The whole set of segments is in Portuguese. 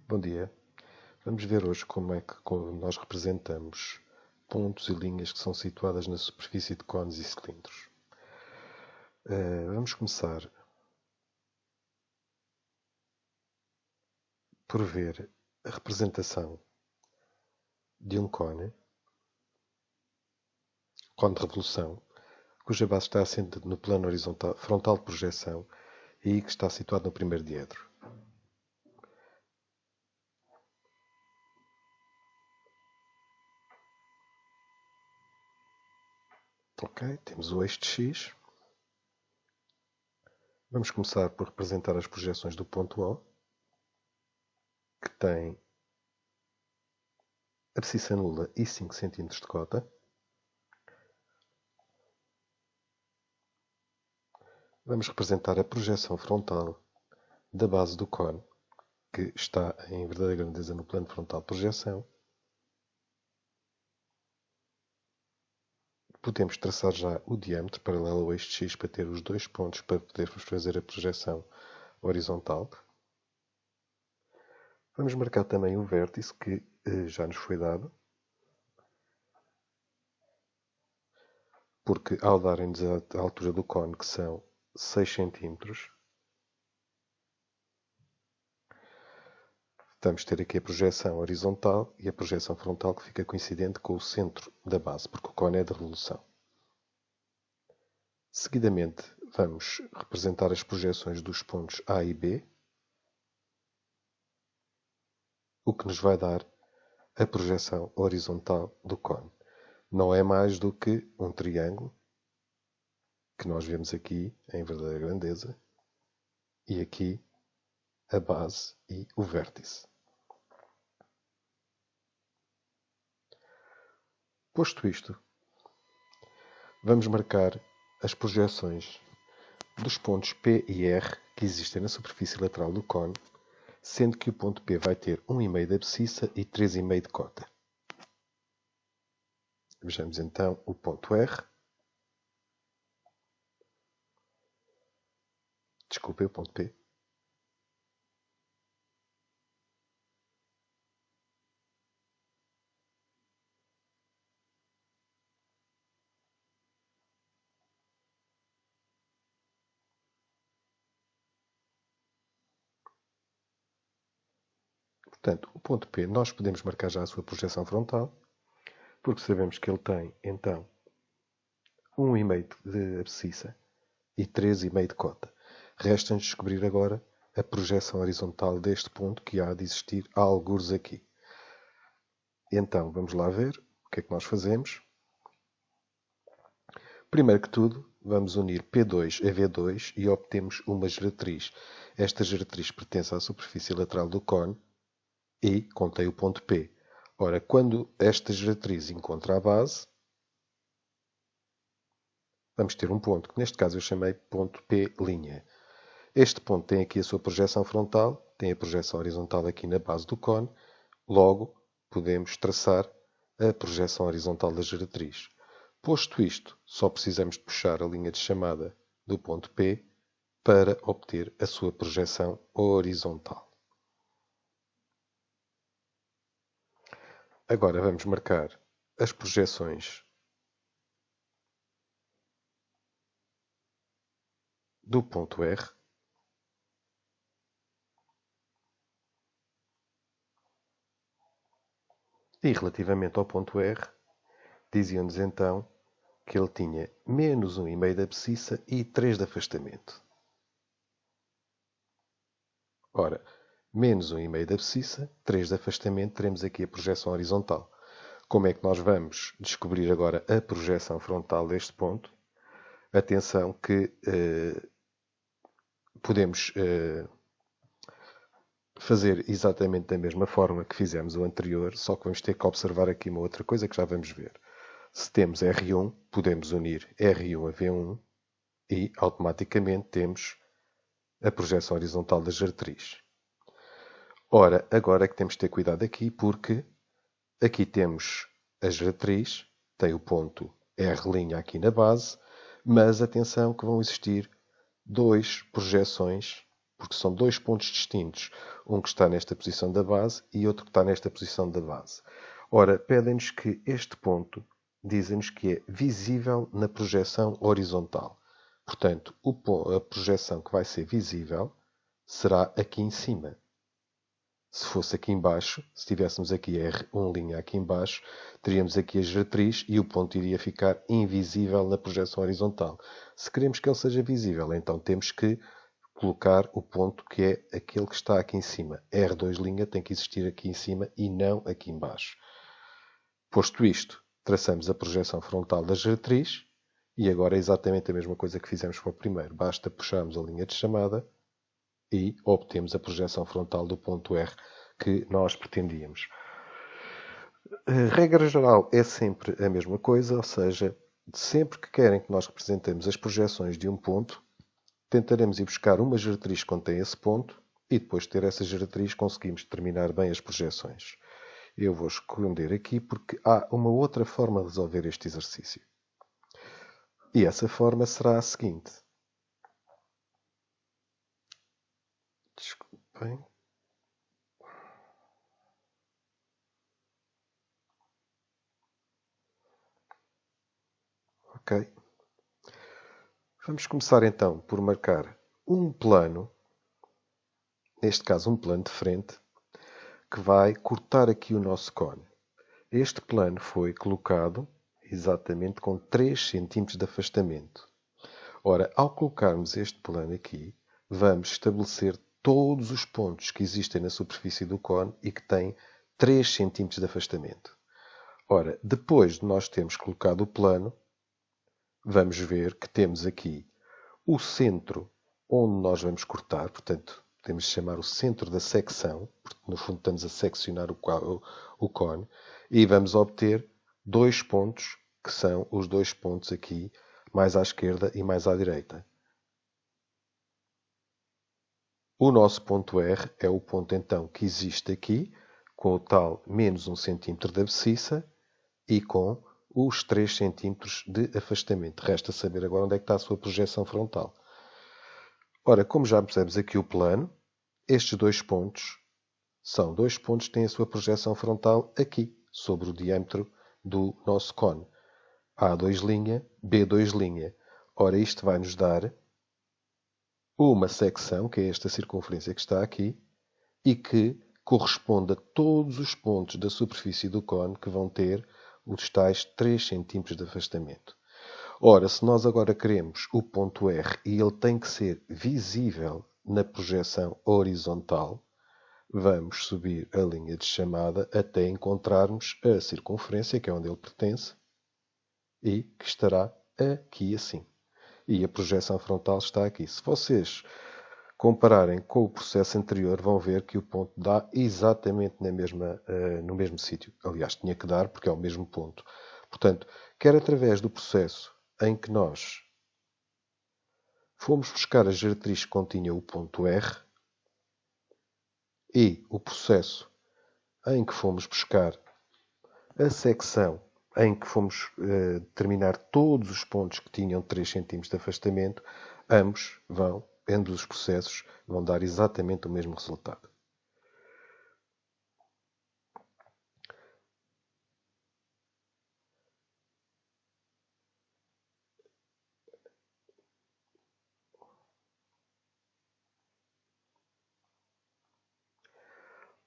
Bom dia. Vamos ver hoje como é que nós representamos pontos e linhas que são situadas na superfície de cones e cilindros. Vamos começar por ver a representação de um cone de revolução, cuja base está assente no plano horizontal, frontal de projeção e que está situado no primeiro diedro. Ok, temos o eixo de X. Vamos começar por representar as projeções do ponto O, que tem abscissa nula e 5 cm de cota. Vamos representar a projeção frontal da base do cone, que está em verdadeira grandeza no plano frontal de projeção. Podemos traçar já o diâmetro paralelo ao eixo X para ter os dois pontos para podermos fazer a projeção horizontal. Vamos marcar também o vértice que já nos foi dado, porque ao darem-nos a altura do cone, que são 6 cm, vamos ter aqui a projeção horizontal e a projeção frontal que fica coincidente com o centro da base, porque o cone é de revolução. Seguidamente, vamos representar as projeções dos pontos A e B, o que nos vai dar a projeção horizontal do cone. Não é mais do que um triângulo, que nós vemos aqui em verdadeira grandeza, e aqui a base e o vértice. Posto isto, vamos marcar as projeções dos pontos P e R que existem na superfície lateral do cone, sendo que o ponto P vai ter 1,5 de abscissa e 3,5 de cota. Vejamos então o ponto R. Desculpe, o ponto P. Portanto, o ponto P, nós podemos marcar já a sua projeção frontal, porque sabemos que ele tem, então, 1,5 de abscissa e 3,5 de cota. Resta-nos descobrir agora a projeção horizontal deste ponto que há de existir algures aqui. Então, vamos lá ver o que é que nós fazemos. Primeiro que tudo, vamos unir P2 a V2 e obtemos uma geratriz. Esta geratriz pertence à superfície lateral do cone e contém o ponto P. Ora, quando esta geratriz encontra a base, vamos ter um ponto, que neste caso eu chamei ponto P'. Este ponto tem aqui a sua projeção frontal, tem a projeção horizontal aqui na base do cone, logo podemos traçar a projeção horizontal da geratriz. Posto isto, só precisamos de puxar a linha de chamada do ponto P para obter a sua projeção horizontal. Agora vamos marcar as projeções do ponto R. E relativamente ao ponto R, diziam-nos então que ele tinha menos 1,5 de abscissa e 3 de afastamento. Ora, menos 1,5 de abscissa, 3 de afastamento, teremos aqui a projeção horizontal. Como é que nós vamos descobrir agora a projeção frontal deste ponto? Atenção que podemos fazer exatamente da mesma forma que fizemos o anterior, só que vamos ter que observar aqui uma outra coisa que já vamos ver. Se temos R1, podemos unir R1 a V1 e automaticamente temos a projeção horizontal da geratriz. Ora, agora é que temos de ter cuidado aqui, porque aqui temos a geratriz, tem o ponto R' aqui na base, mas atenção que vão existir duas projeções porque são dois pontos distintos, um que está nesta posição da base e outro que está nesta posição da base. Ora, pedem-nos que este ponto, dizem-nos que é visível na projeção horizontal. Portanto, a projeção que vai ser visível será aqui em cima. Se fosse aqui em baixo, se tivéssemos aqui R1' aqui em baixo, teríamos aqui a geratriz e o ponto iria ficar invisível na projeção horizontal. Se queremos que ele seja visível, então temos que colocar o ponto que é aquele que está aqui em cima. R2' tem que existir aqui em cima e não aqui em baixo. Posto isto, traçamos a projeção frontal da geratriz e agora é exatamente a mesma coisa que fizemos para o primeiro. Basta puxarmos a linha de chamada e obtemos a projeção frontal do ponto R que nós pretendíamos. A regra geral é sempre a mesma coisa, ou seja, sempre que querem que nós representemos as projeções de um ponto, tentaremos ir buscar uma geratriz que contém esse ponto e depois de ter essa geratriz conseguimos determinar bem as projeções. Eu vou esconder aqui porque há uma outra forma de resolver este exercício. E essa forma será a seguinte. Desculpem. Ok. Vamos começar então por marcar um plano, neste caso um plano de frente, que vai cortar aqui o nosso cone. Este plano foi colocado exatamente com 3 cm de afastamento. Ora, ao colocarmos este plano aqui, vamos estabelecer todos os pontos que existem na superfície do cone e que têm 3 cm de afastamento. Ora, depois de nós termos colocado o plano, vamos ver que temos aqui o centro onde nós vamos cortar, portanto, podemos chamar o centro da secção, porque no fundo estamos a seccionar o cone, e vamos obter dois pontos, que são os dois pontos aqui, mais à esquerda e mais à direita. O nosso ponto R é o ponto então que existe aqui, com o tal menos 1 cm de abscissa e com os 3 cm de afastamento. Resta saber agora onde é que está a sua projeção frontal. Ora, como já pusemos aqui o plano, estes dois pontos são dois pontos que têm a sua projeção frontal aqui, sobre o diâmetro do nosso cone. A2', B2'. Ora, isto vai nos dar uma secção, que é esta circunferência que está aqui, e que corresponde a todos os pontos da superfície do cone que vão ter os tais 3 cm de afastamento. Ora, se nós agora queremos o ponto R e ele tem que ser visível na projeção horizontal, vamos subir a linha de chamada até encontrarmos a circunferência, que é onde ele pertence, e que estará aqui assim. E a projeção frontal está aqui. Se vocês compararem com o processo anterior, vão ver que o ponto dá exatamente no mesmo sítio. Aliás, tinha que dar porque é o mesmo ponto. Portanto, quer através do processo em que nós fomos buscar a geratriz que continha o ponto R e o processo em que fomos buscar a secção em que fomos determinar todos os pontos que tinham 3 cm de afastamento, ambos os processos vão dar exatamente o mesmo resultado.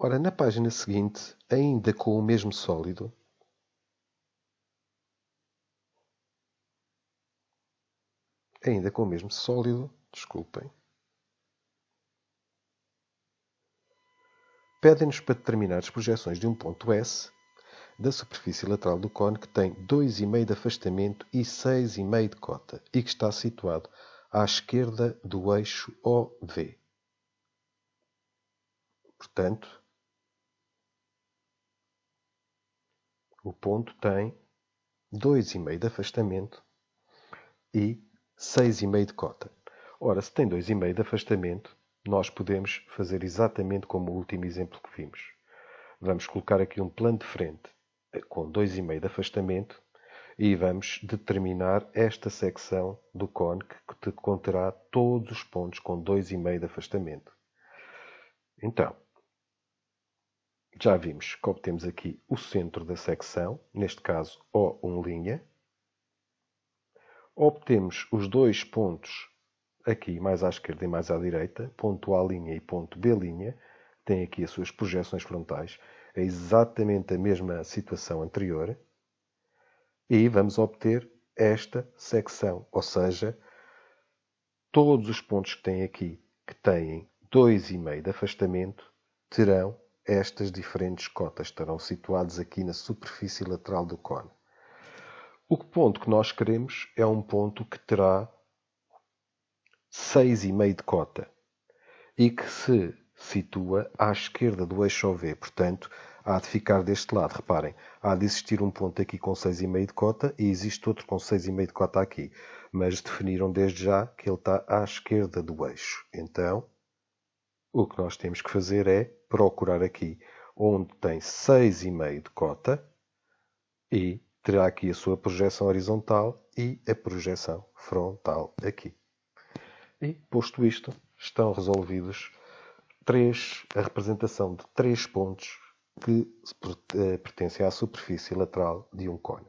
Ora, na página seguinte, ainda com o mesmo sólido, desculpem, pedem-nos para determinar as projeções de um ponto S da superfície lateral do cone que tem 2,5 de afastamento e 6,5 de cota e que está situado à esquerda do eixo OV. Portanto, o ponto tem 2,5 de afastamento e 6,5 de cota. Ora, se tem 2,5 de afastamento, nós podemos fazer exatamente como o último exemplo que vimos. Vamos colocar aqui um plano de frente com 2,5 de afastamento E vamos determinar esta secção do cone que conterá todos os pontos com 2,5 de afastamento. Então, já vimos que obtemos aqui o centro da secção, neste caso O1'. Obtemos os dois pontos aqui, mais à esquerda e mais à direita, ponto A' e ponto B', têm aqui as suas projeções frontais. É exatamente a mesma situação anterior. E vamos obter esta secção, ou seja, todos os pontos que têm aqui, que têm 2,5 de afastamento, terão estas diferentes cotas, estarão situados aqui na superfície lateral do cone. O ponto que nós queremos é um ponto que terá 6,5 de cota e que se situa à esquerda do eixo OV, portanto, há de ficar deste lado. Reparem, há de existir um ponto aqui com 6,5 de cota e existe outro com 6,5 de cota aqui. Mas definiram desde já que ele está à esquerda do eixo. Então, o que nós temos que fazer é procurar aqui onde tem 6,5 de cota e terá aqui a sua projeção horizontal e a projeção frontal aqui. E, posto isto, estão resolvidos a representação de 3 pontos que pertencem à superfície lateral de um cone.